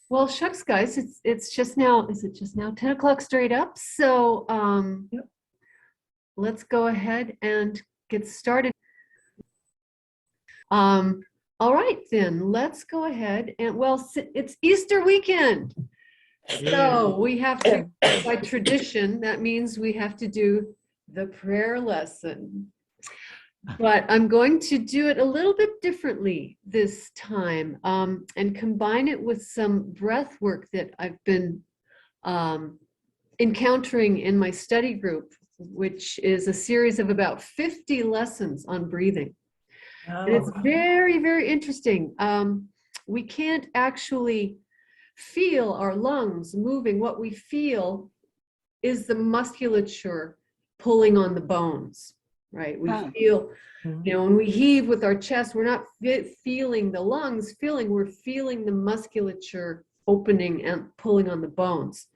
Well, shucks, guys, it's just now, is it just now 10 o'clock straight up? So Yep. let's go ahead and get started. Um, all right, then let's go ahead and, well, it's Easter weekend. So we have to, by tradition, that means we have to do the prayer lesson. But I'm going to do it a little bit differently this time, and combine it with some breath work that I've been encountering in my study group, which is a series of about 50 lessons on breathing. And it's very, very interesting. We can't actually feel our lungs moving. What we feel is the musculature pulling on the bones, right? We feel, when we heave with our chest, we're not feeling the lungs filling, we're feeling the musculature opening and pulling on the bones.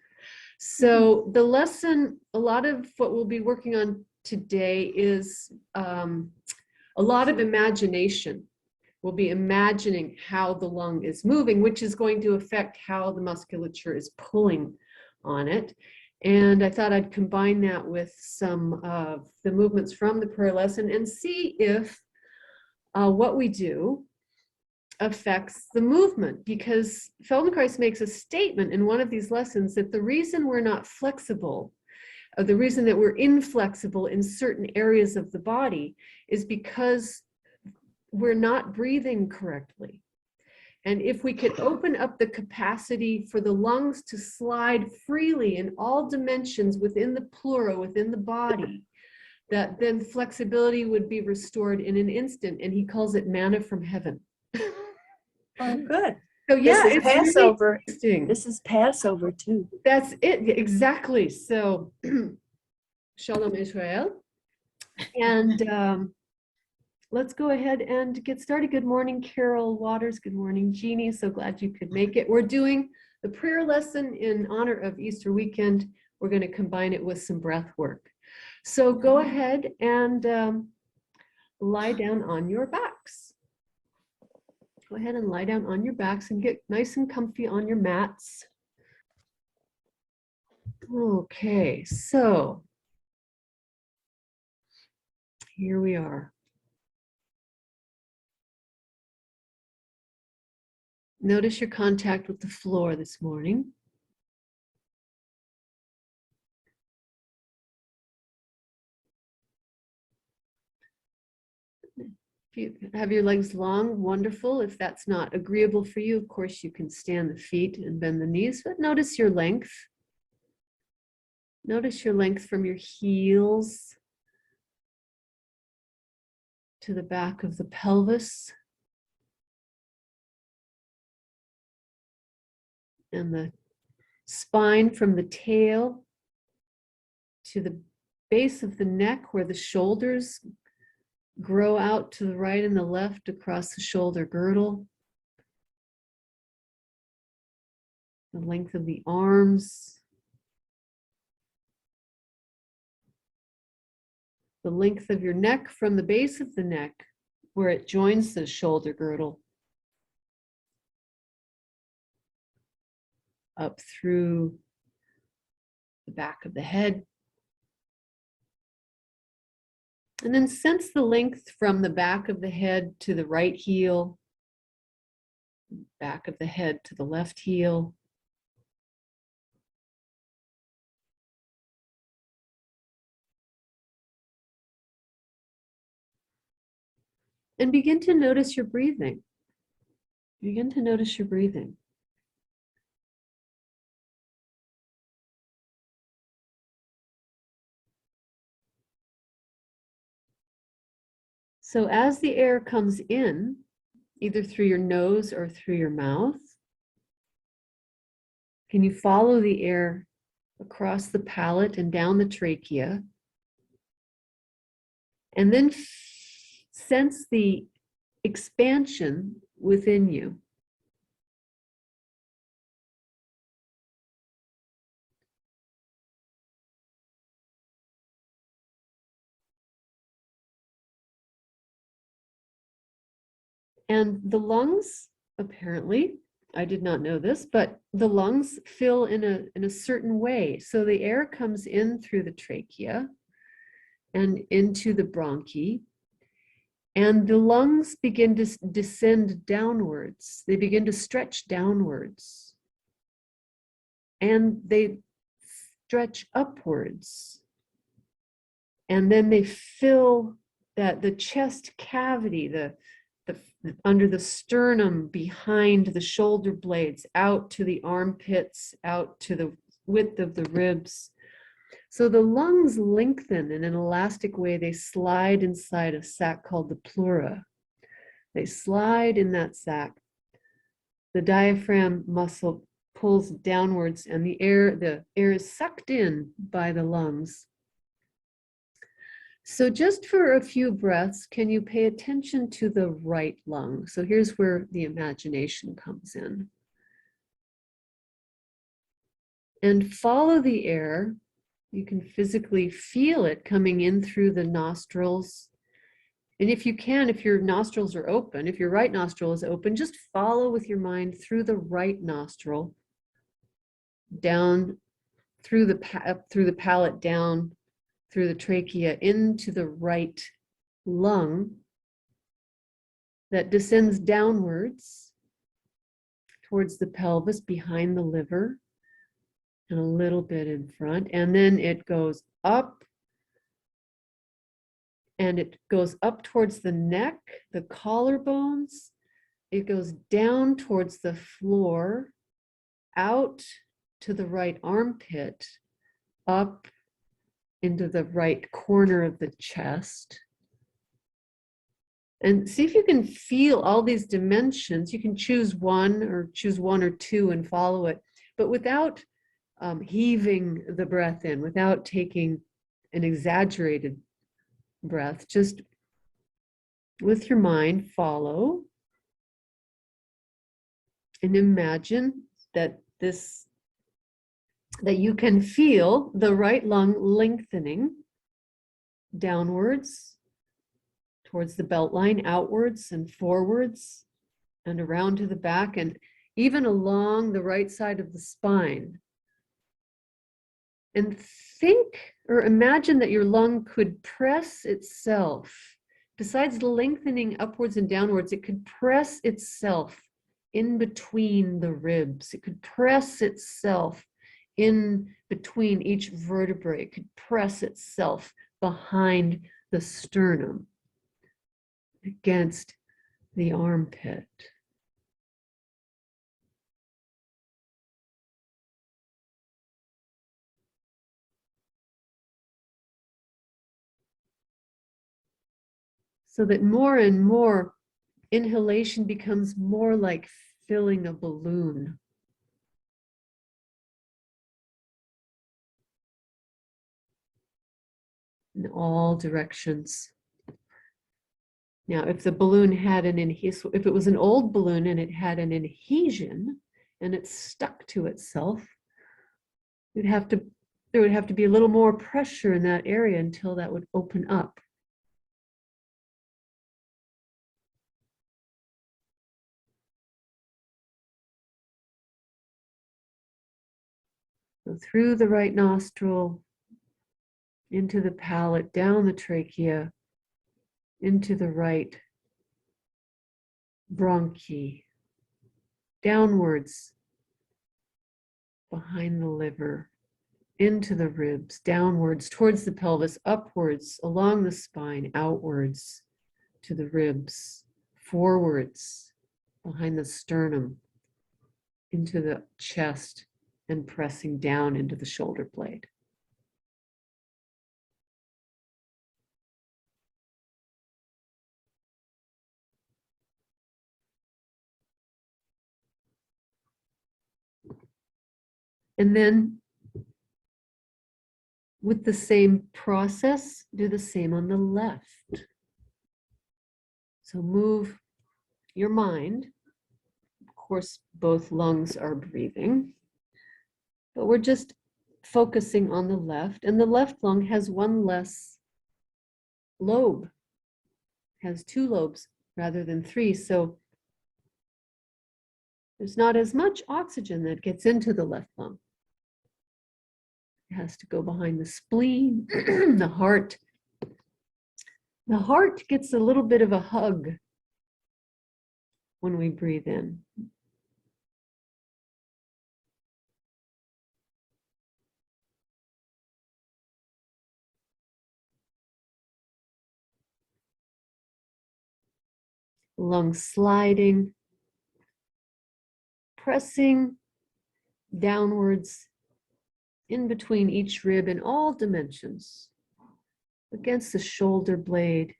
So the lesson, a lot of what we'll be working on today is a lot of imagination. We'll be imagining how the lung is moving, which is going to affect how the musculature is pulling on it. And I thought I'd combine that with some of the movements from the prayer lesson and see if what we do affects the movement, because Feldenkrais makes a statement in one of these lessons that the reason we're not flexible, the reason that we're inflexible in certain areas of the body is because we're not breathing correctly. And if we could open up the capacity for the lungs to slide freely in all dimensions within the pleura, within the body, that then flexibility would be restored in an instant. And he calls it manna from heaven. Oh, good. So yeah, This is it's Passover. really interesting. This is Passover too. That's it, exactly. So Shalom Israel. And let's go ahead and get started. Good morning, Carol Waters. Good morning, Jeannie. So glad you could make it. We're doing the prayer lesson in honor of Easter weekend. We're going to combine it with some breath work. So go ahead and lie down on your backs. Go ahead and lie down on your backs and get nice and comfy on your mats. Okay, so here we are. Notice your contact with the floor this morning. If you have your legs long, wonderful. If that's not agreeable for you, of course, you can stand the feet and bend the knees, but notice your length. Notice your length from your heels to the back of the pelvis and the spine from the tail to the base of the neck where the shoulders grow out to the right and the left across the shoulder girdle. The length of the arms. The length of your neck from the base of the neck where it joins the shoulder girdle up through the back of the head. And then sense the length from the back of the head to the right heel, back of the head to the left heel. And begin to notice your breathing. Begin to notice your breathing. So as the air comes in, either through your nose or through your mouth, can you follow the air across the palate and down the trachea? And then sense the expansion within you. And the lungs, apparently, I did not know this, but the lungs fill in a certain way. So the air comes in through the trachea and into the bronchi, and the lungs begin to descend downwards. They begin to stretch downwards, and they stretch upwards. And then they fill the chest cavity, the under the sternum, behind the shoulder blades, out to the armpits, out to the width of the ribs. So the lungs lengthen in an elastic way. They slide inside a sac called the pleura. They slide in that sac. The diaphragm muscle pulls downwards, and the air is sucked in by the lungs. So just for a few breaths, can you pay attention to the right lung? So here's where the imagination comes in. And follow the air. You can physically feel it coming in through the nostrils. And if you can, if your nostrils are open, if your right nostril is open, just follow with your mind through the right nostril, down through the palate, down through the trachea into the right lung that descends downwards towards the pelvis, behind the liver, and a little bit in front. And then it goes up, and it goes up towards the neck, the collarbones. It goes down towards the floor, out to the right armpit, up into the right corner of the chest. And see if you can feel all these dimensions. You can choose one or two and follow it, but without heaving the breath in, without taking an exaggerated breath, just with your mind, follow and imagine that you can feel the right lung lengthening downwards towards the belt line, outwards and forwards and around to the back, and even along the right side of the spine. And think or imagine that your lung could press itself. Besides the lengthening upwards and downwards, it could press itself in between the ribs. It could press itself in between each vertebrae. It could press itself behind the sternum, against the armpit. So that more and more inhalation becomes more like filling a balloon. In all directions. Now, if the balloon had if it was an old balloon and it had an adhesion and it stuck to itself, there would have to be a little more pressure in that area until that would open up. So through the right nostril, into the palate, down the trachea, into the right bronchi, downwards behind the liver, into the ribs, downwards towards the pelvis, upwards along the spine, outwards to the ribs, forwards behind the sternum, into the chest, and pressing down into the shoulder blade. And then with the same process, do the same on the left. So move your mind. Of course, both lungs are breathing, but we're just focusing on the left, and the left lung has one less lobe, has two lobes rather than three. So There's not as much oxygen that gets into the left lung. It has to go behind the spleen, the heart. The heart gets a little bit of a hug when we breathe in. Lungs sliding, pressing downwards in between each rib in all dimensions, against the shoulder blade,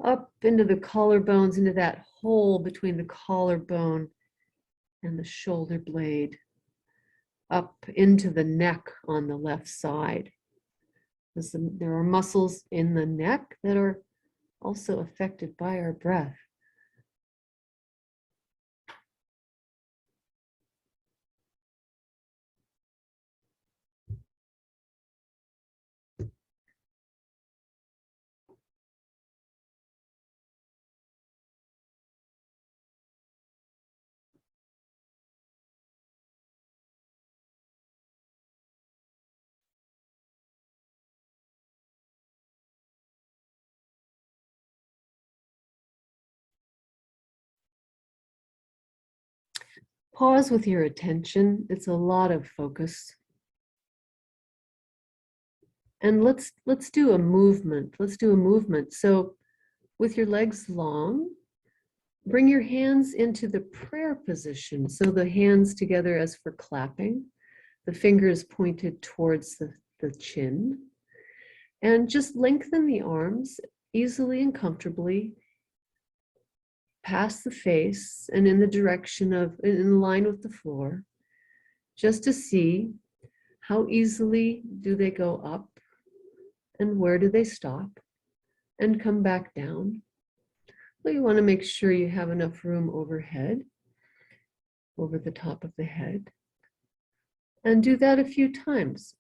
up into the collarbones, into that hole between the collarbone and the shoulder blade, up into the neck on the left side. There are muscles in the neck that are also affected by our breath. Pause with your attention. It's a lot of focus. And let's do a movement. Let's do a movement. So with your legs long, bring your hands into the prayer position. So the hands together as for clapping, the fingers pointed towards the chin. And just lengthen the arms easily and comfortably past the face and in the direction of, in line with the floor, just to see how easily do they go up and where do they stop and come back down. Well, you want to make sure you have enough room overhead, over the top of the head. And do that a few times.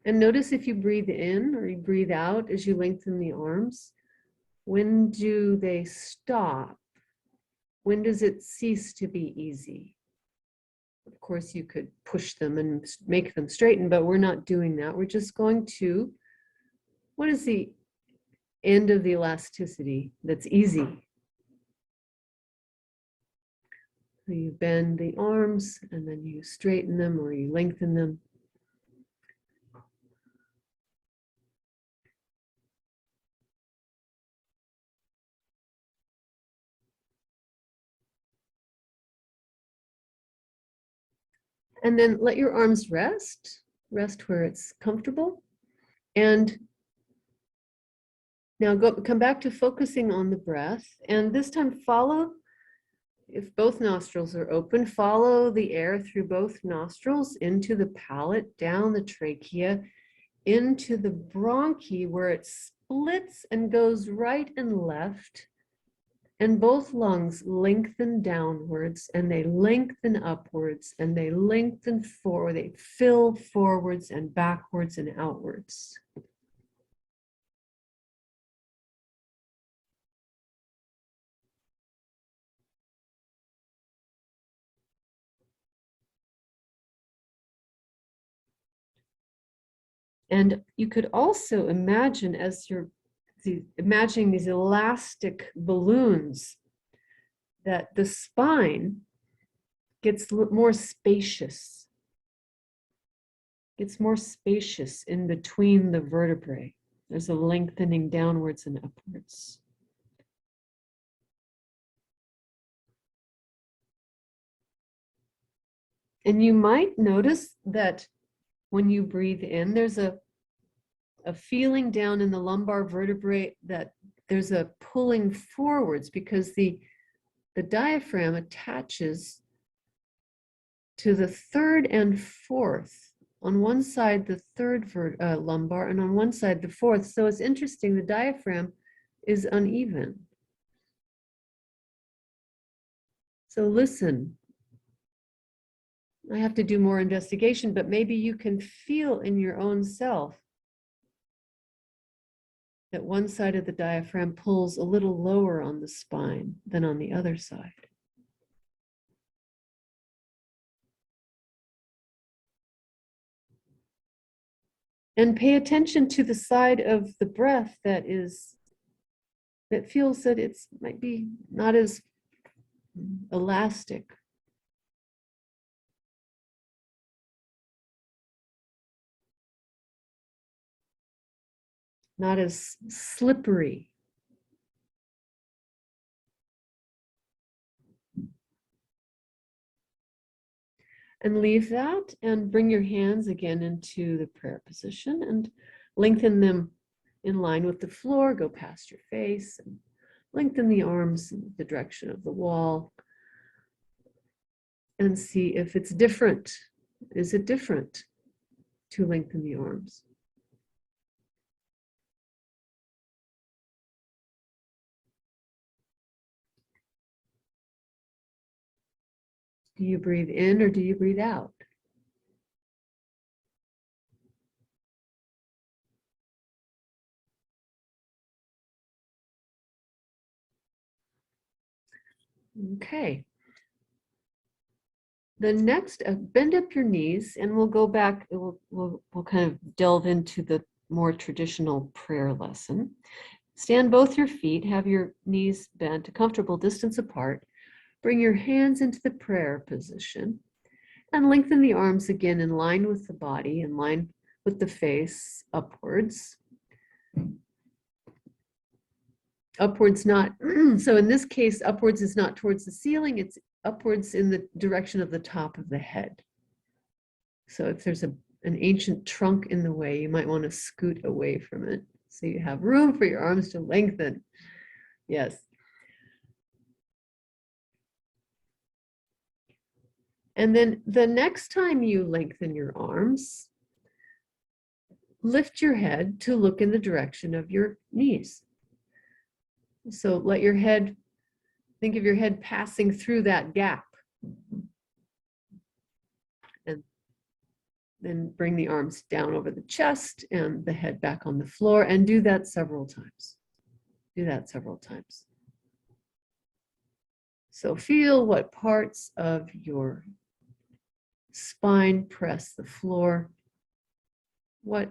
And notice if you breathe in or you breathe out as you lengthen the arms, when do they stop? When does it cease to be easy? Of course, you could push them and make them straighten, but we're not doing that. We're just going to, what is the end of the elasticity that's easy? So you bend the arms and then you straighten them or you lengthen them. And then let your arms rest where it's comfortable. And now come back to focusing on the breath. And this time follow, if both nostrils are open, follow the air through both nostrils into the palate, down the trachea, into the bronchi where it splits and goes right and left. And both lungs lengthen downwards and they lengthen upwards and they lengthen forward, they fill forwards and backwards and outwards. And you could also imagine as you're imagining these elastic balloons that the spine gets more spacious. It's more spacious in between the vertebrae. There's a lengthening downwards and upwards. And you might notice that when you breathe in, there's a feeling down in the lumbar vertebrae that there's a pulling forwards because the diaphragm attaches to the third and fourth. On one side, the third lumbar, and on one side, the fourth. So it's interesting, the diaphragm is uneven. So listen. I have to do more investigation, but maybe you can feel in your own self that one side of the diaphragm pulls a little lower on the spine than on the other side. And pay attention to the side of the breath that feels that it's might be not as elastic. Not as slippery. And leave that and bring your hands again into the prayer position and lengthen them in line with the floor. Go past your face and lengthen the arms in the direction of the wall and see if it's different. Is it different to lengthen the arms? Do you breathe in or do you breathe out? Okay. The next, bend up your knees and we'll go back, we'll kind of delve into the more traditional prayer lesson. Stand both your feet, have your knees bent a comfortable distance apart. Bring your hands into the prayer position and lengthen the arms again in line with the body, in line with the face, upwards. Upwards not, so in this case, upwards is not towards the ceiling, it's upwards in the direction of the top of the head. So if there's an ancient trunk in the way, you might want to scoot away from it so you have room for your arms to lengthen. Yes. And then the next time you lengthen your arms, lift your head to look in the direction of your knees. So let your head, think of your head passing through that gap. And then bring the arms down over the chest and the head back on the floor, and do that several times. Do that several times. So feel what parts of your spine press the floor. What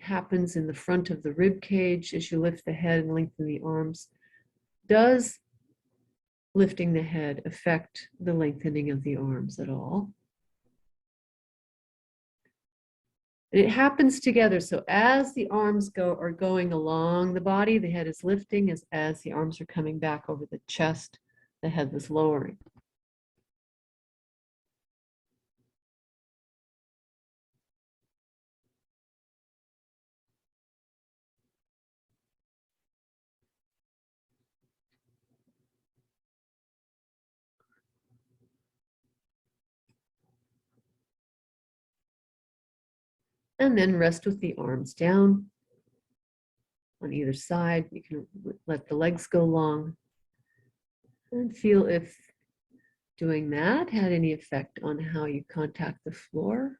happens in the front of the rib cage as you lift the head and lengthen the arms? Does lifting the head affect the lengthening of the arms at all? And it happens together. So as the arms are going along the body, the head is lifting. As the arms are coming back over the chest, the head is lowering. And then rest with the arms down on either side. You can let the legs go long and feel if doing that had any effect on how you contact the floor.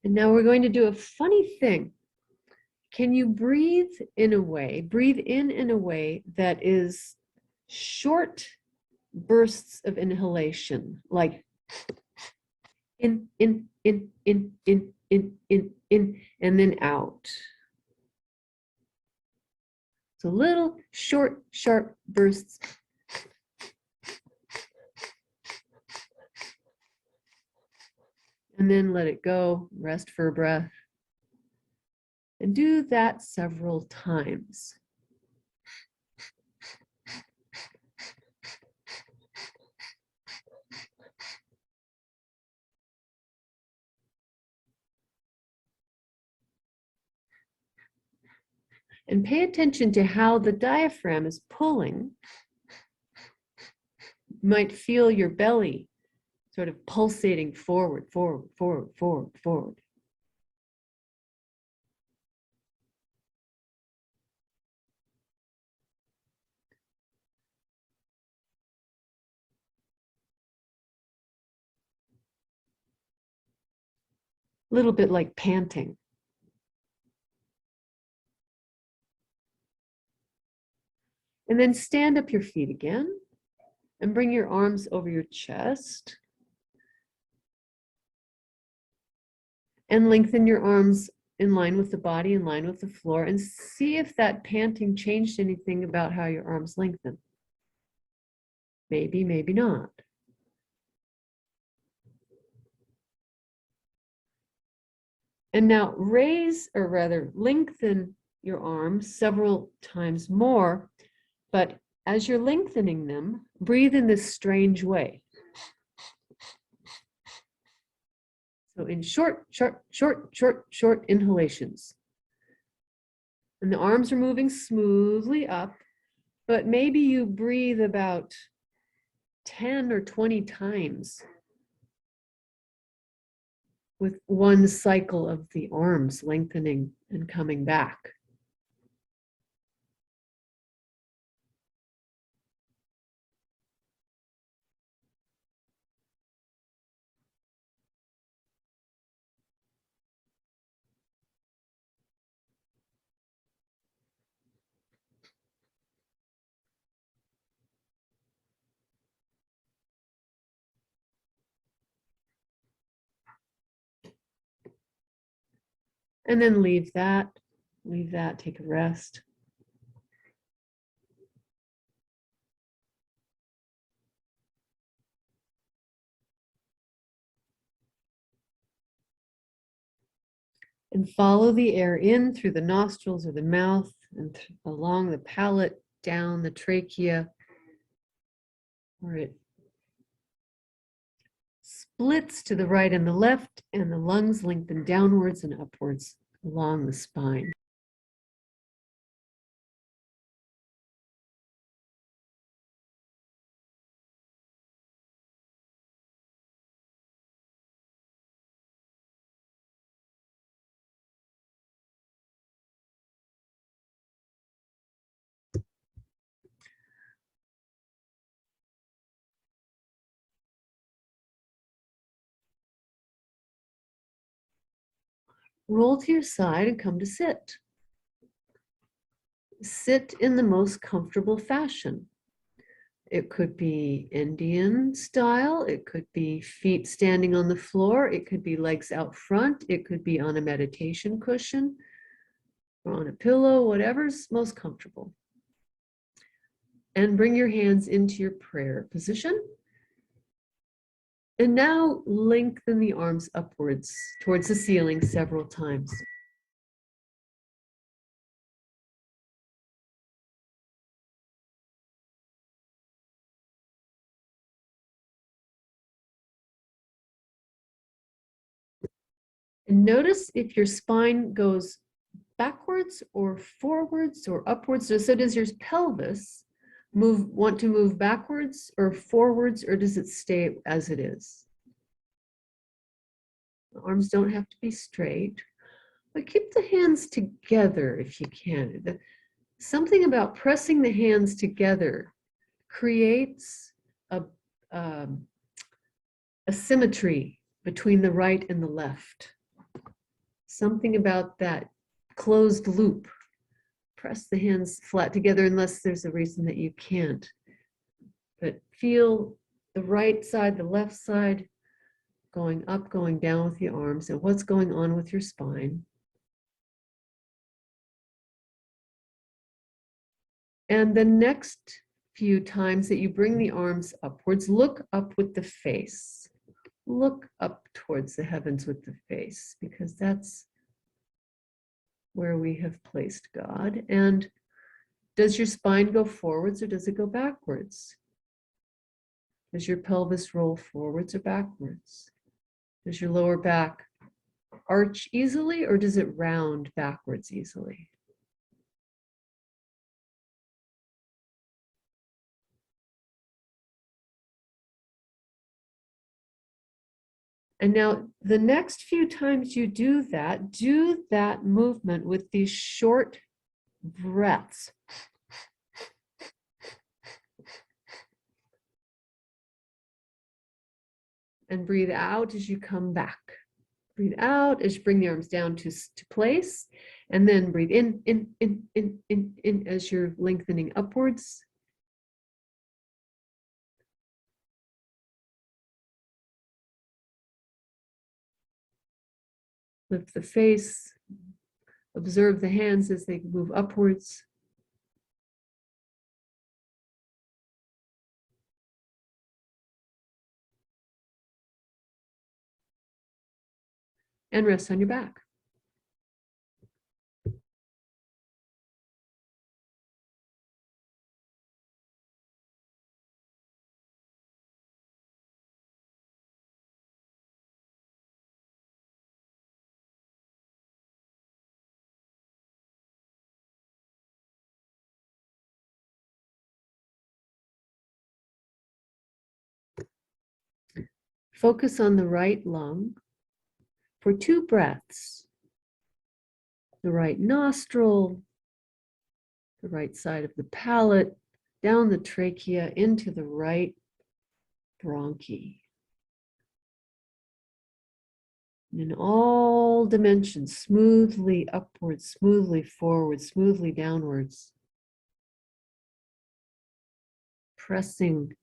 And now we're going to do a funny thing. Can you breathe in a way that is short bursts of inhalation, like in, and then out. So little short, sharp bursts. And then let it go, rest for a breath. And do that several times. And pay attention to how the diaphragm is pulling. You might feel your belly sort of pulsating forward, forward, forward, forward, forward. A little bit like panting. And then stand up your feet again and bring your arms over your chest. And lengthen your arms in line with the body, in line with the floor, and see if that panting changed anything about how your arms lengthen. Maybe, maybe not. And now raise, or rather lengthen your arms several times more, but as you're lengthening them, breathe in this strange way. So in short, short, short, short, short inhalations. And the arms are moving smoothly up, but maybe you breathe about 10 or 20 times with one cycle of the arms lengthening and coming back. And then leave that, take a rest. And follow the air in through the nostrils or the mouth and along the palate, down the trachea, where it splits to the right and the left, and the lungs lengthen downwards and upwards along the spine. Roll to your side and come to sit. Sit in the most comfortable fashion. It could be Indian style, it could be feet standing on the floor, it could be legs out front, it could be on a meditation cushion or on a pillow, whatever's most comfortable. And bring your hands into your prayer position. And now lengthen the arms upwards towards the ceiling several times. And notice if your spine goes backwards or forwards or upwards. So does your pelvis want to move backwards or forwards, or does it stay as it is? The arms don't have to be straight, but keep the hands together if you can. Something about pressing the hands together creates a symmetry between the right and the left. Something about that closed loop. Press the hands flat together unless there's a reason that you can't. But feel the right side, the left side, going up, going down with the arms, and what's going on with your spine. And the next few times that you bring the arms upwards, look up with the face. Look up towards the heavens with the face, because that's where we have placed God. And does your spine go forwards or does it go backwards? Does your pelvis roll forwards or backwards? Does your lower back arch easily or does it round backwards easily? And now the next few times you do that movement with these short breaths. And breathe out as you come back. Breathe out as you bring the arms down to place. And then breathe in as you're lengthening upwards. Lift the face. Observe the hands as they move upwards. And rest on your back. Focus on the right lung for 2 breaths. The right nostril, the right side of the palate, down the trachea into the right bronchi. In all dimensions, smoothly upwards, smoothly forwards, smoothly downwards. Pressing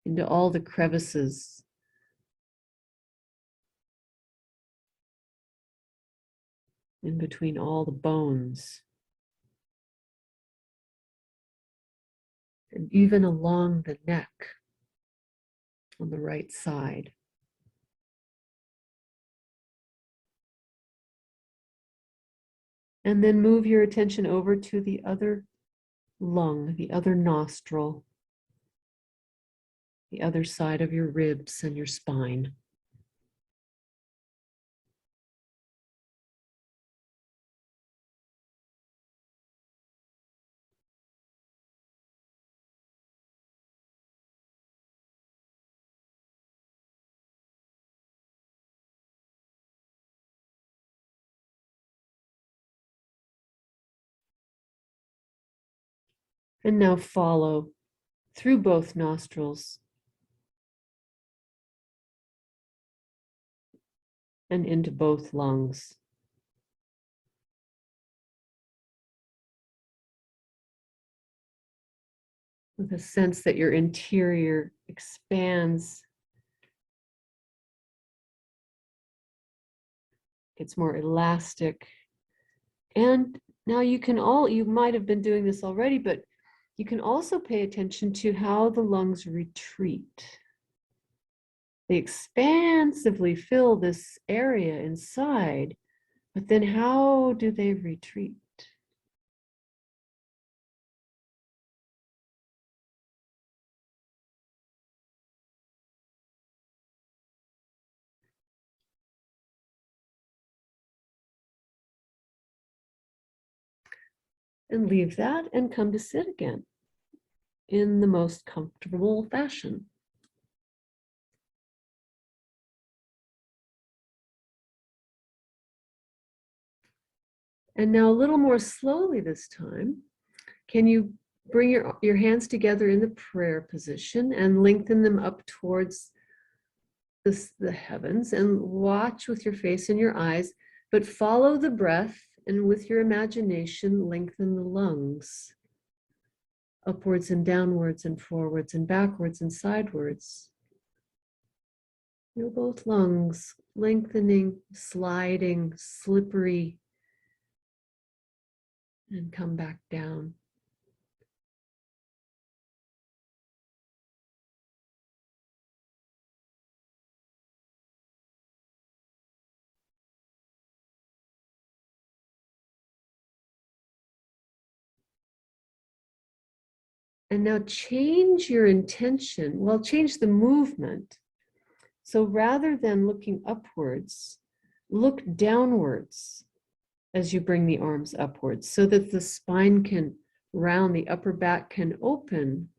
into all the crevices. In between all the bones. And even along the neck on the right side. And then move your attention over to the other lung, the other nostril, the other side of your ribs and your spine. And now follow through both nostrils and into both lungs. With a sense that your interior expands, gets more elastic. And now you might have been doing this already, but you can also pay attention to how the lungs retreat. They expansively fill this area inside, but then how do they retreat? And leave that and come to sit again in the most comfortable fashion. And now a little more slowly this time, can you bring your hands together in the prayer position and lengthen them up towards the heavens and watch with your face and your eyes, but follow the breath and with your imagination, lengthen the lungs upwards and downwards and forwards and backwards and sidewards. Feel both lungs lengthening, sliding, slippery, and come back down. And now change your intention, well, change the movement. So rather than looking upwards, look downwards as you bring the arms upwards so that the spine can round, the upper back can open.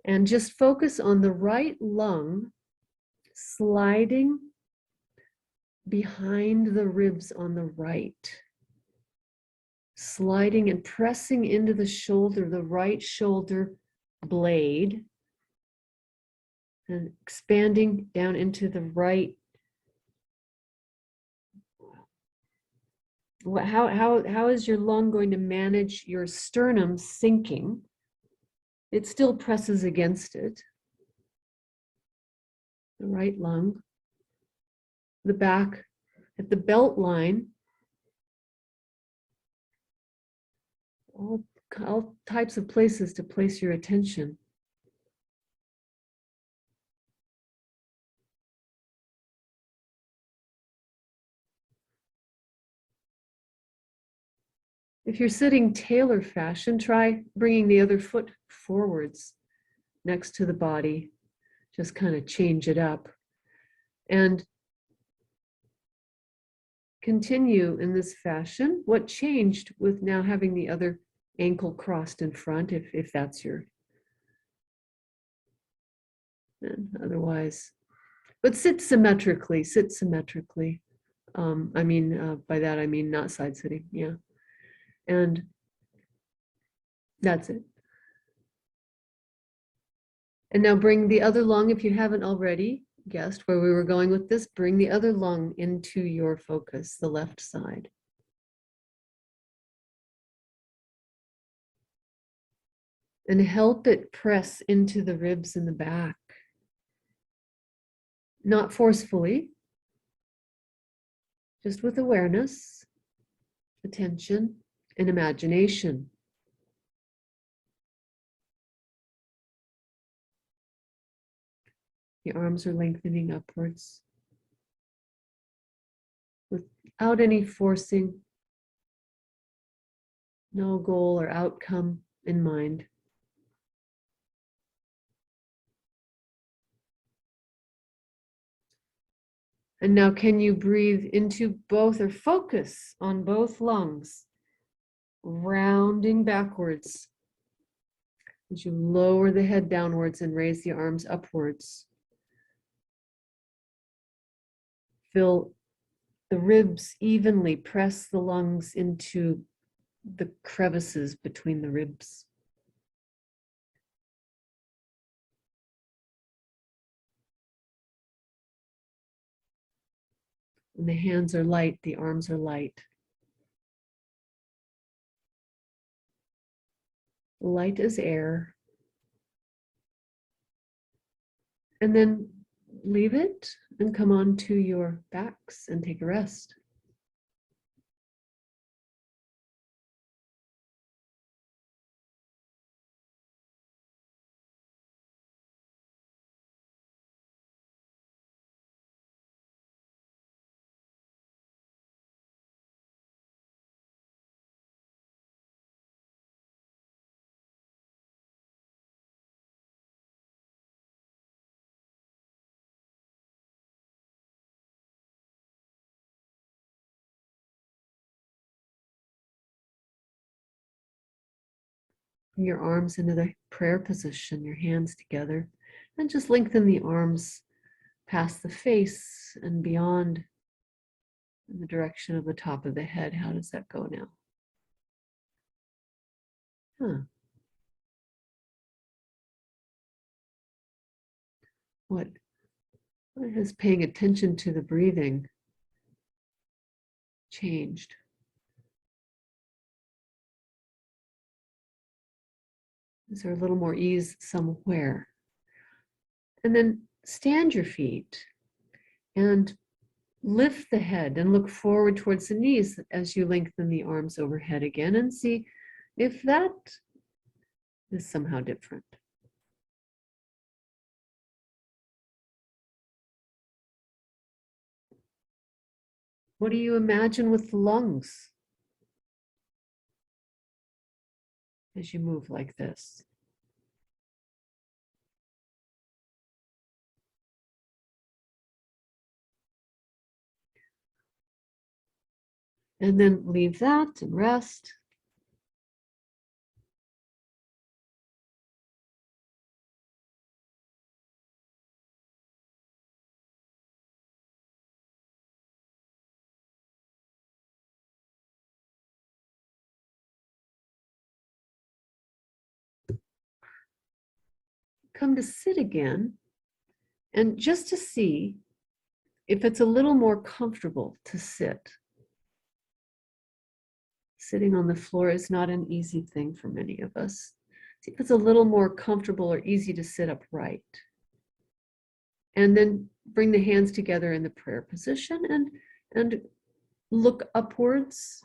And just focus on the right lung sliding behind the ribs on the right. Sliding and pressing into the shoulder, the right shoulder blade. and expanding down into the right. How is your lung going to manage your sternum sinking? It still presses against it. The right lung, the back at the belt line, all types of places to place your attention. If you're sitting tailor fashion, try bringing the other foot forwards next to the body. Just kind of change it up. And continue in this fashion. What changed with now having the other ankle crossed in front, if that's your, and otherwise, but sit symmetrically, sit symmetrically. By that I mean not side sitting, yeah. And that's it. And now bring the other lung, if you haven't already guessed where we were going with this, bring the other lung into your focus, the left side. And help it press into the ribs in the back. Not forcefully, just with awareness, attention, and imagination. The arms are lengthening upwards without any forcing, no goal or outcome in mind. And now can you breathe into both or focus on both lungs, rounding backwards as you lower the head downwards and raise the arms upwards. Fill the ribs evenly, press the lungs into the crevices between the ribs. And the hands are light, the arms are light. Light as air. And then leave it and come on to your backs and take a rest. Bring your arms into the prayer position, your hands together, and just lengthen the arms past the face and beyond in the direction of the top of the head. How does that go now? What has paying attention to the breathing changed? Is there a little more ease somewhere? And then stand your feet and lift the head and look forward towards the knees as you lengthen the arms overhead again, and see if that is somehow different. What do you imagine with the lungs as you move like this? And then leave that and rest. Come to sit again, And just to see if it's a little more comfortable to sit. Sitting on the floor is not an easy thing for many of us. See if it's a little more comfortable or easy to sit upright. And then bring the hands together in the prayer position and look upwards.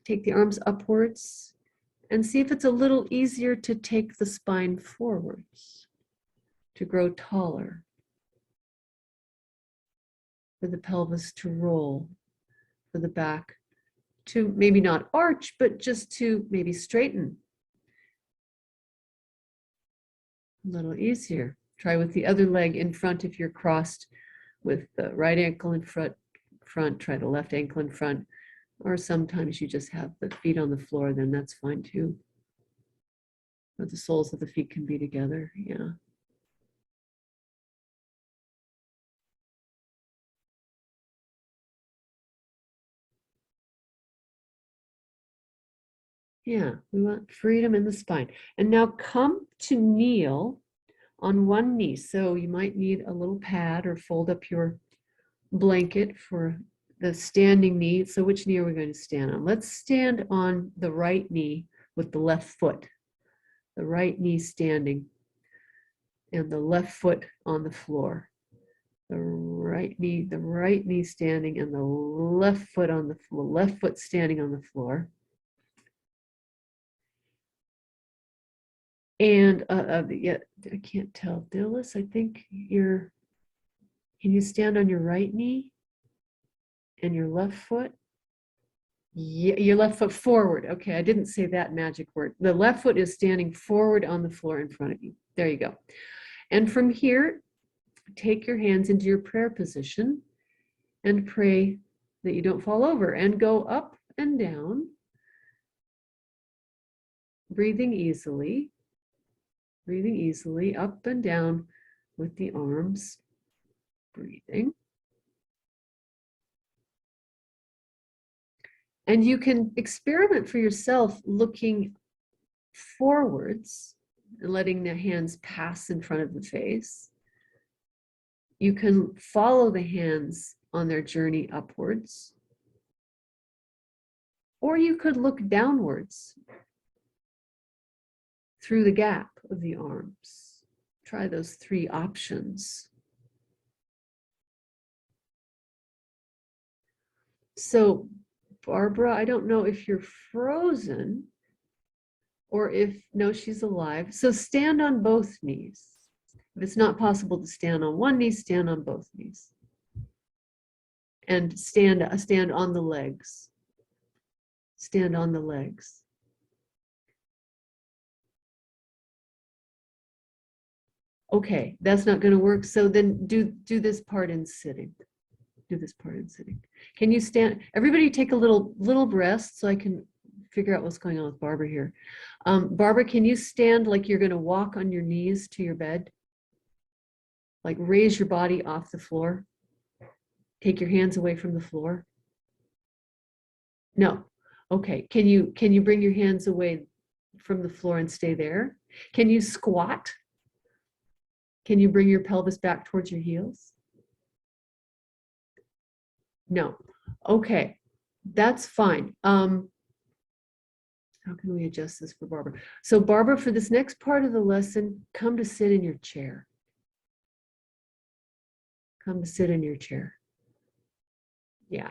Take the arms upwards and see if it's a little easier to take the spine forwards, to grow taller, for the pelvis to roll, for the back to maybe not arch, but just to maybe straighten. A little easier. Try with the other leg in front if you're crossed with the right ankle in front, try the left ankle in front, or sometimes you just have the feet on the floor, then that's fine too. But the soles of the feet can be together, yeah. Yeah, we want freedom in the spine. And now come to kneel on one knee. So you might need a little pad or fold up your blanket for the standing knee. So which knee are we going to stand on? Let's stand on the right knee with the left foot. The right knee standing and the left foot on the floor. The right knee standing and the left foot on the floor, left foot standing on the floor. And yeah, I can't tell. Dillis, I think can you stand on your right knee and your left foot? Yeah, your left foot forward. Okay, I didn't say that magic word. The left foot is standing forward on the floor in front of you. There you go. And from here, take your hands into your prayer position and pray that you don't fall over and go up and down, breathing easily up and down with the arms, breathing. And you can experiment for yourself looking forwards and letting the hands pass in front of the face. You can follow the hands on their journey upwards. Or you could look downwards through the gap of the arms. Try those three options. So, Barbara, I don't know if you're frozen or if, no, she's alive. So stand on both knees. If it's not possible to stand on one knee, stand on both knees. And stand on the legs. Stand on the legs. Okay, that's not going to work. So then do this part in sitting. Do this part in sitting. Can you stand? Everybody take a little rest so I can figure out what's going on with Barbara here. Barbara, can you stand like you're going to walk on your knees to your bed? Like raise your body off the floor. Take your hands away from the floor. No. Okay. Can you bring your hands away from the floor and stay there? Can you squat? Can you bring your pelvis back towards your heels? No. Okay. That's fine. How can we adjust this for Barbara? So Barbara, for this next part of the lesson, come to sit in your chair. Come to sit in your chair. Yeah.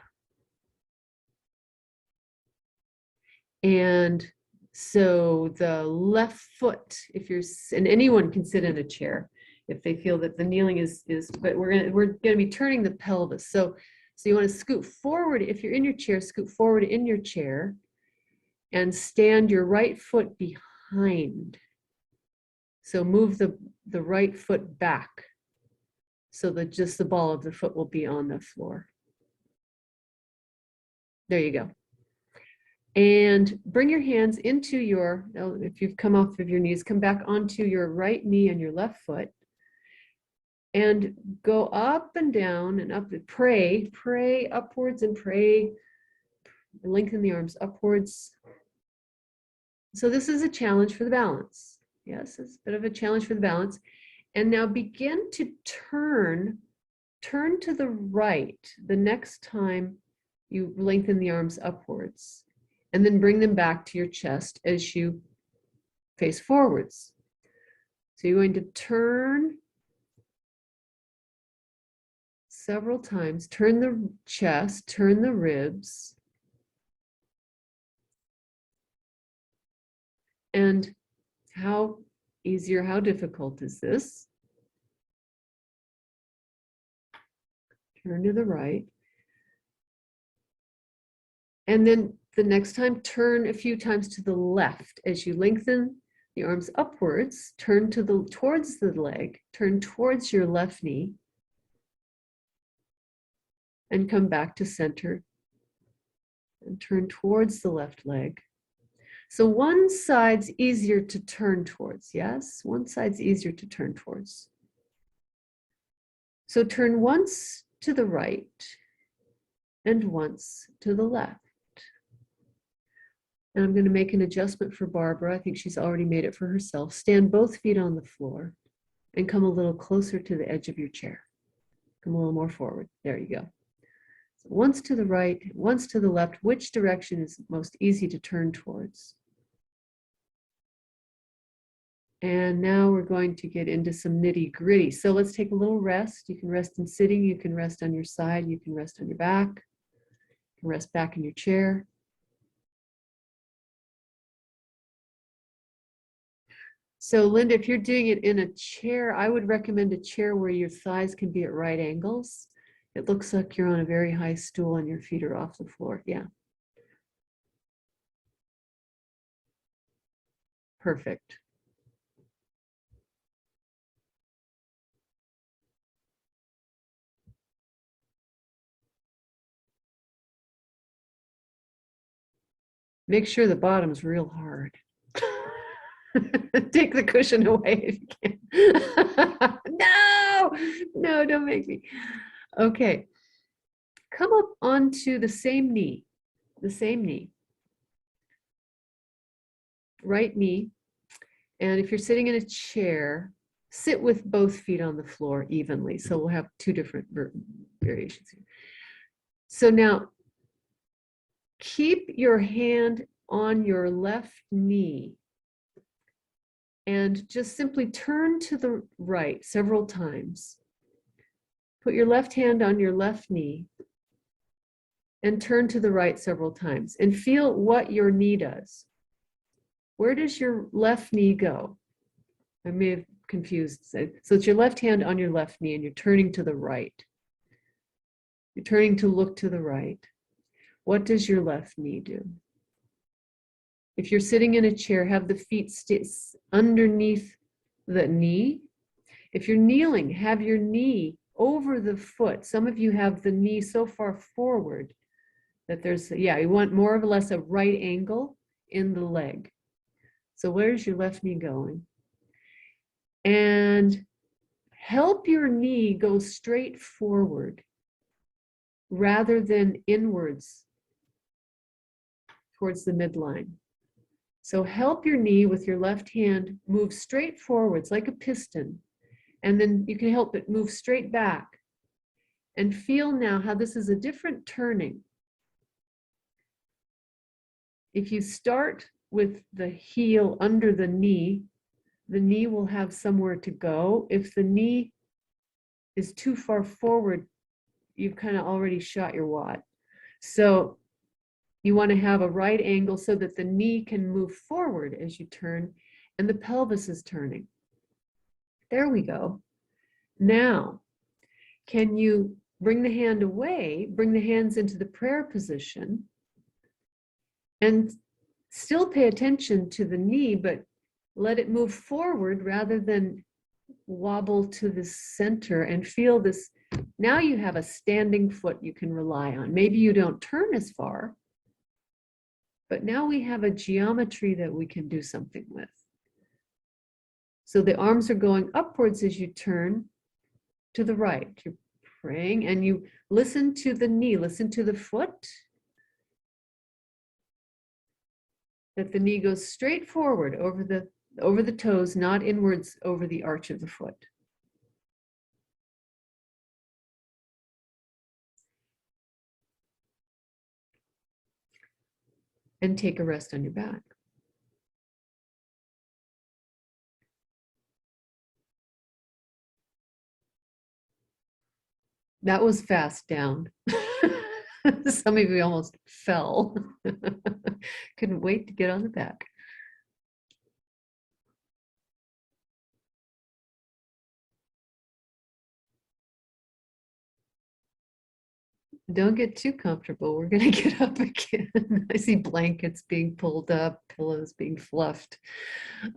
And so the left foot, and anyone can sit in a chair if they feel that the kneeling is, but we're gonna be turning the pelvis. So you want to scoot forward. If you're in your chair, scoot forward in your chair and stand your right foot behind. So move the right foot back so that just the ball of the foot will be on the floor. There you go. And bring your hands into if you've come off of your knees, come back onto your right knee and your left foot. And go up and down and up, pray upwards and pray, lengthen the arms upwards. So this is a challenge for the balance. Yes, it's a bit of a challenge for the balance. And now begin to turn to the right the next time you lengthen the arms upwards, and then bring them back to your chest as you face forwards. So you're going to turn several times, turn the chest, turn the ribs, and how easy or how difficult is this? Turn to the right. And then the next time, turn a few times to the left. As you lengthen the arms upwards, turn towards the leg, turn towards your left knee, and come back to center and turn towards the left leg. So one side's easier to turn towards, yes? One side's easier to turn towards. So turn once to the right and once to the left. And I'm going to make an adjustment for Barbara. I think she's already made it for herself. Stand both feet on the floor and come a little closer to the edge of your chair. Come a little more forward. There you go. So once to the right, once to the left. Which direction is most easy to turn towards? And now we're going to get into some nitty-gritty. So let's take a little rest. You can rest in sitting, you can rest on your side, you can rest on your back, you can rest back in your chair. So Linda, if you're doing it in a chair, I would recommend a chair where your thighs can be at right angles. It looks like you're on a very high stool and your feet are off the floor. Yeah. Perfect. Make sure the bottom's real hard. Take the cushion away if you can. No, don't make me. Okay. Come up onto the same knee, right knee. And if you're sitting in a chair, sit with both feet on the floor evenly. So we'll have two different variations here. So now keep your hand on your left knee and just simply turn to the right several times. Put your left hand on your left knee and turn to the right several times and feel what your knee does. Where does your left knee go? I may have confused. So it's your left hand on your left knee and you're turning to the right. You're turning to look to the right. What does your left knee do? If you're sitting in a chair, have the feet underneath the knee. If you're kneeling, have your knee over the foot. Some of you have the knee so far forward that there's, yeah, you want more or less a right angle in the leg. So where's your left knee going? And help your knee go straight forward rather than inwards towards the midline. So help your knee with your left hand move straight forwards like a piston, and then you can help it move straight back. And feel now how this is a different turning. If you start with the heel under the knee will have somewhere to go. If the knee is too far forward, you've kind of already shot your wad. So you want to have a right angle so that the knee can move forward as you turn and the pelvis is turning. There we go. Now, can you bring the hand away, bring the hands into the prayer position and still pay attention to the knee, but let it move forward rather than wobble to the center and feel this. Now you have a standing foot you can rely on. Maybe you don't turn as far, but now we have a geometry that we can do something with. So the arms are going upwards as you turn to the right. You're praying and you listen to the knee, listen to the foot. That the knee goes straight forward over the toes, not inwards over the arch of the foot. and take a rest on your back. That was fast down. Some of you almost fell. Couldn't wait to get on the back. Don't get too comfortable. We're going to get up again. I see blankets being pulled up, pillows being fluffed.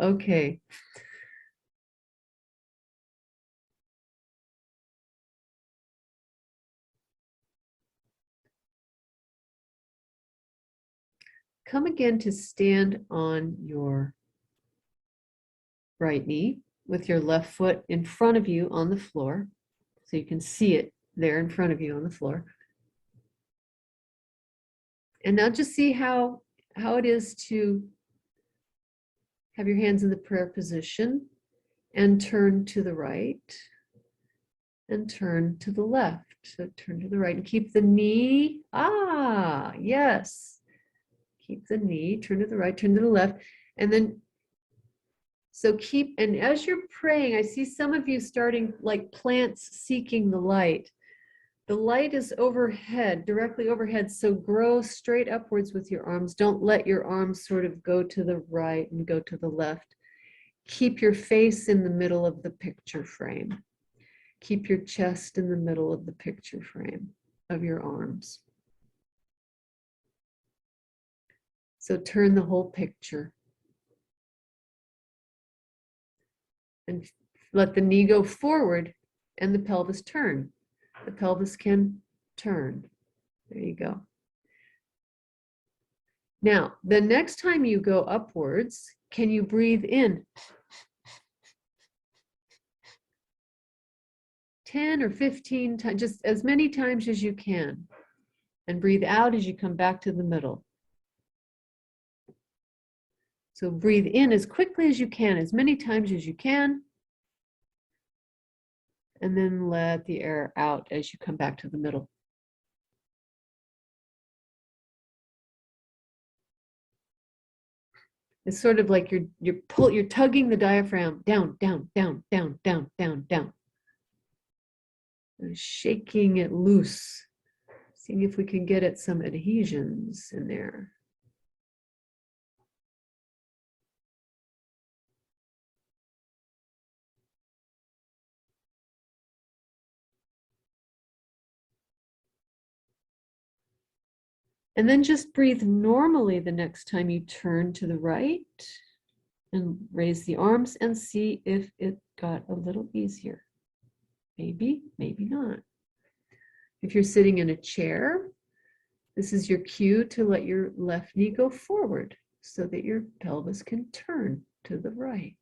Okay. Come again to stand on your right knee with your left foot in front of you on the floor. So you can see it there in front of you on the floor. And now just see how it is to have your hands in the prayer position and turn to the right and turn to the left. So turn to the right and keep the knee. Ah, yes. Keep the knee, turn to the right, turn to the left. And then, so keep, and as you're praying, I see some of you starting like plants seeking the light. The light is overhead, directly overhead. So grow straight upwards with your arms. Don't let your arms sort of go to the right and go to the left. Keep your face in the middle of the picture frame. Keep your chest in the middle of the picture frame of your arms. So turn the whole picture. And let the knee go forward and the pelvis turn. The pelvis can turn. There you go. Now, the next time you go upwards, can you breathe in 10 or 15 times, just as many times as you can, and breathe out as you come back to the middle. So breathe in as quickly as you can, as many times as you can, and then let the air out as you come back to the middle. It's sort of like you're tugging the diaphragm down, down, down, down, down, down, down. And shaking it loose, seeing if we can get at some adhesions in there. And then just breathe normally the next time you turn to the right and raise the arms and see if it got a little easier. Maybe, maybe not. If you're sitting in a chair, this is your cue to let your left knee go forward so that your pelvis can turn to the right.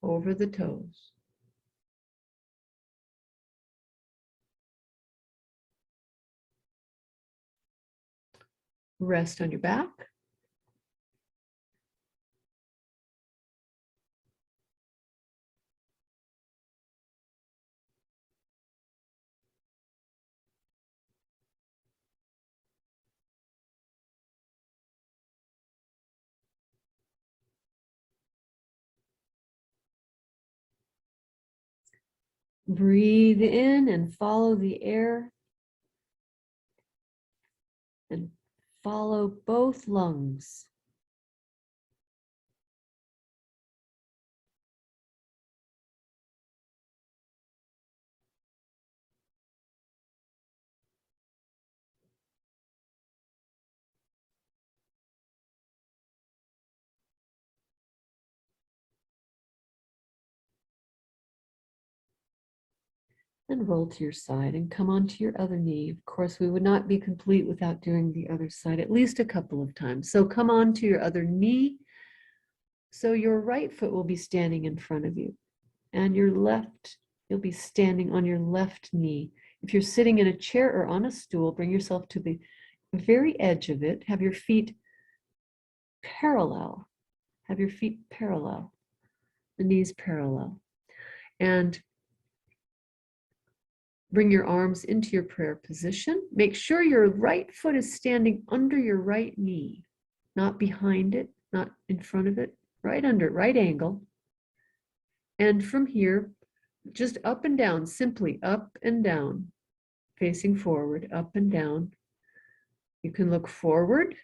Over the toes. Rest on your back. Breathe in and follow the air. And follow both lungs. And roll to your side and come onto your other knee. Of course, we would not be complete without doing the other side at least a couple of times. So come on to your other knee. So your right foot will be standing in front of you, and your left, you'll be standing on your left knee. If you're sitting in a chair or on a stool, bring yourself to the very edge of it. Have your feet parallel. Have your feet parallel, the knees parallel. And bring your arms into your prayer position. Make sure your right foot is standing under your right knee, not behind it, not in front of it, right under, right angle. And from here, just up and down, simply up and down, facing forward, up and down. You can look forward,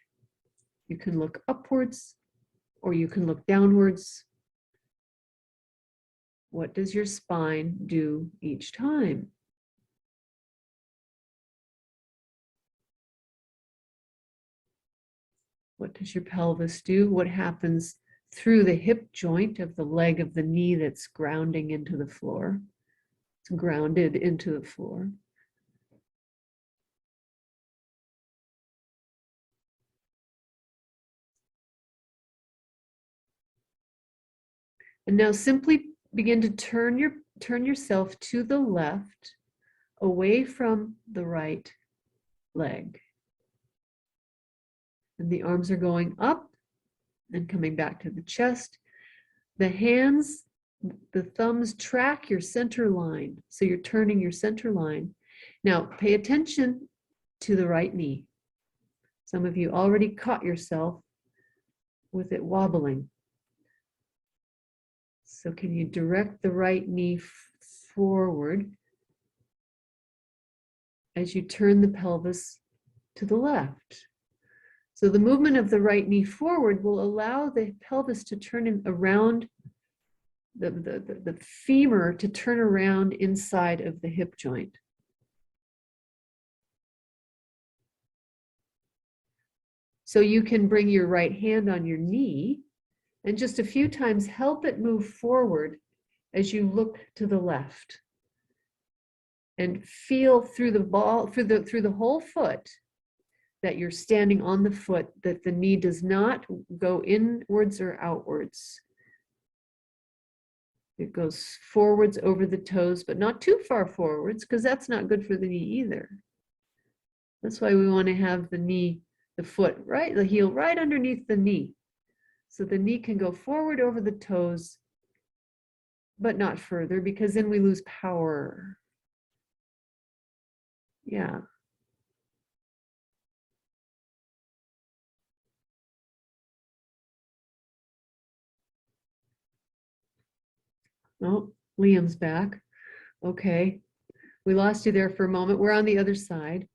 you can look upwards, or you can look downwards. What does your spine do each time? What does your pelvis do? What happens through the hip joint of the leg of the knee that's grounding into the floor? It's grounded into the floor. And now simply begin to turn yourself to the left, away from the right leg. And the arms are going up and coming back to the chest. The hands, the thumbs track your center line. So you're turning your center line. Now pay attention to the right knee. Some of you already caught yourself with it wobbling. So can you direct the right knee forward as you turn the pelvis to the left? So the movement of the right knee forward will allow the pelvis to turn in around, the femur to turn around inside of the hip joint. So you can bring your right hand on your knee and just a few times help it move forward as you look to the left. And feel through the ball, through the whole foot, that you're standing on the foot, that the knee does not go inwards or outwards. It goes forwards over the toes, but not too far forwards, because that's not good for the knee either. That's why we want to have the knee, the foot, right, the heel right underneath the knee. So the knee can go forward over the toes, but not further, because then we lose power. Yeah. Oh, Liam's back. Okay. We lost you there for a moment. We're on the other side.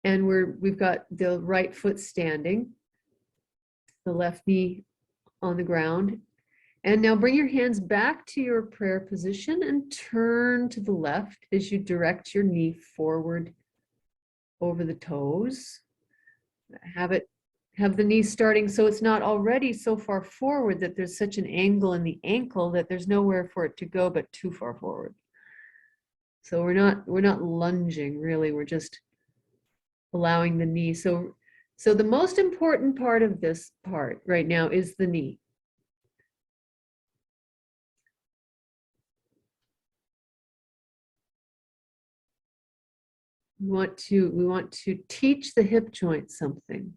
And we've got the right foot standing, the left knee on the ground. And now bring your hands back to your prayer position and turn to the left as you direct your knee forward over the toes. Have the knee starting so it's not already so far forward that there's such an angle in the ankle that there's nowhere for it to go but too far forward. So we're not lunging really, we're just allowing the knee. So the most important part of this part right now is the knee. We want to teach the hip joint something.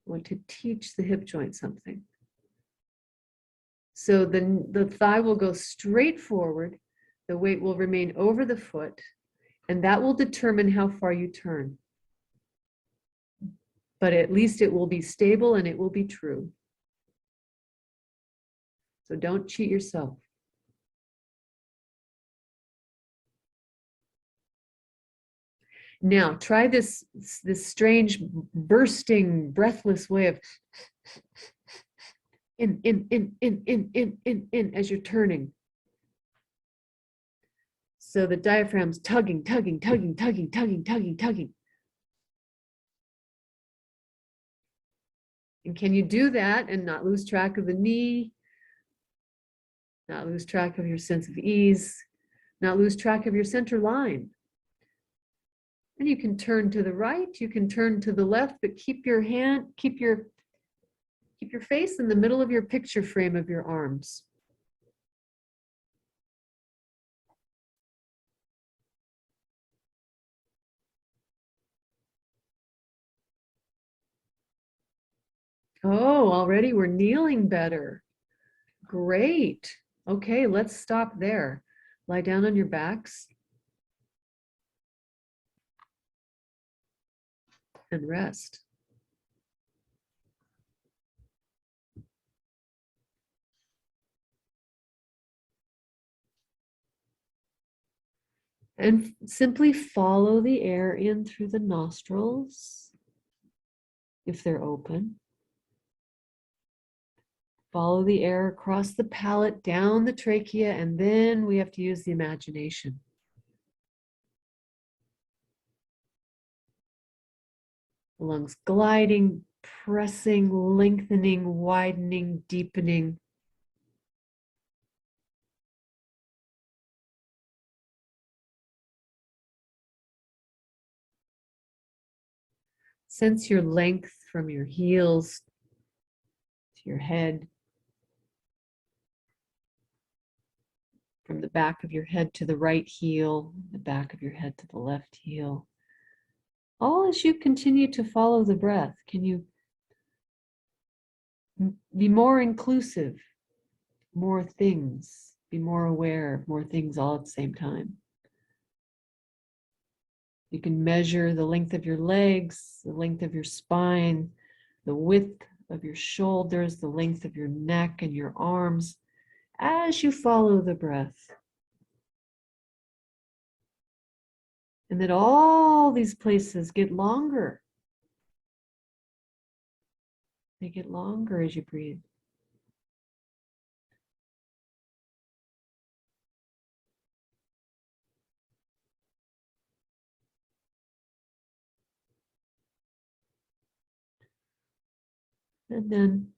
We want to teach the hip joint something. So the thigh will go straight forward, the weight will remain over the foot, and that will determine how far you turn. But at least it will be stable and it will be true. So don't cheat yourself. Now try this strange bursting, breathless way of in as you're turning. So the diaphragm's tugging. And can you do that and not lose track of the knee, not lose track of your sense of ease, not lose track of your center line? And you can turn to the right, you can turn to the left, but keep your face in the middle of your picture frame of your arms. Oh, already we're kneeling better. Great. Okay, let's stop there. Lie down on your backs and rest. And simply follow the air in through the nostrils, if they're open. Follow the air across the palate, down the trachea, and then we have to use the imagination. The lungs gliding, pressing, lengthening, widening, deepening. Sense your length from your heels to your head, from the back of your head to the right heel, the back of your head to the left heel. All as you continue to follow the breath, can you be more inclusive, more things, be more aware of more things all at the same time? You can measure the length of your legs, the length of your spine, the width of your shoulders, the length of your neck and your arms as you follow the breath. And that all these places get longer. They get longer as you breathe. And then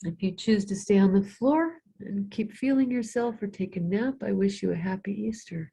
if you choose to stay on the floor and keep feeling yourself or take a nap, I wish you a happy Easter.